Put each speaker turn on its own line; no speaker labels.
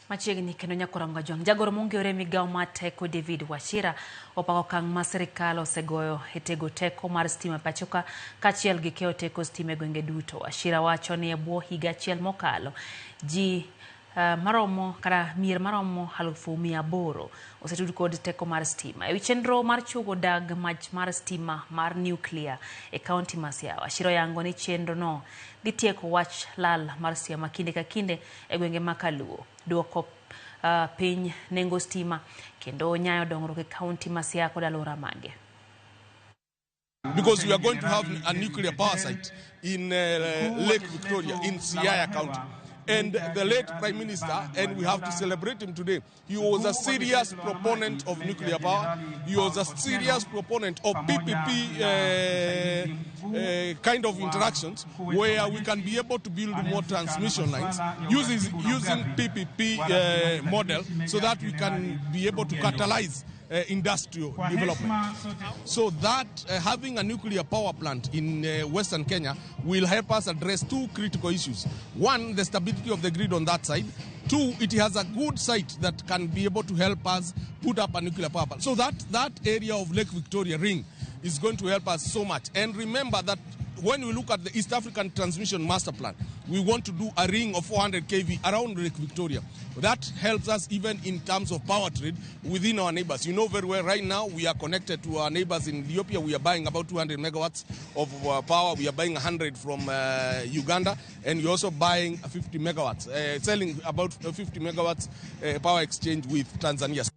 Machiegni kendo nyakorango jwang' jagoro mong'ere Migao mar teko David Wachira opako okang' ma sirikal osegoyo e tego teko mar sitima pachoka kaachiel gi keyo teko sitima e gwenge duto. Wachira wacho ni e bwo higa achiel mokalo ji mier maromo 800,000 osetud kod teko mar sitima. Ewi chenro mar chugo dag mach mar sitima mar nuiklia e kaunti ma Siaya. Wachira yango ni chenro no dhi tieko wach lal mar sitima kinde ka kinde e gwenge ma Kaluo, duoko piny nengo sitima kendo nyayo dongruok e kaunti ma Siaya kod alwora mage.
Because we are going to have a nuclear power site in Lake Victoria in Siaya County. And the late Prime Minister, and we have to celebrate him today, he was a serious proponent of nuclear power. He was a serious proponent of PPP kind of interactions where we can be able to build more transmission lines using PPP model so that we can be able to catalyze industrial development. So that having a nuclear power plant in Western Kenya will help us address two critical issues. One, the stability of the grid on that side. Two, it has a good site that can be able to help us put up a nuclear power plant. So that area of Lake Victoria Ring is going to help us so much. And remember that when we look at the East African Transmission Master Plan, we want to do a ring of 400 kV around Lake Victoria. That helps us even in terms of power trade within our neighbors. You know very well, right now we are connected to our neighbors in Ethiopia. We are buying about 200 megawatts of power. We are buying 100 from Uganda, and we're also buying 50 megawatts, selling about 50 megawatts power exchange with Tanzania.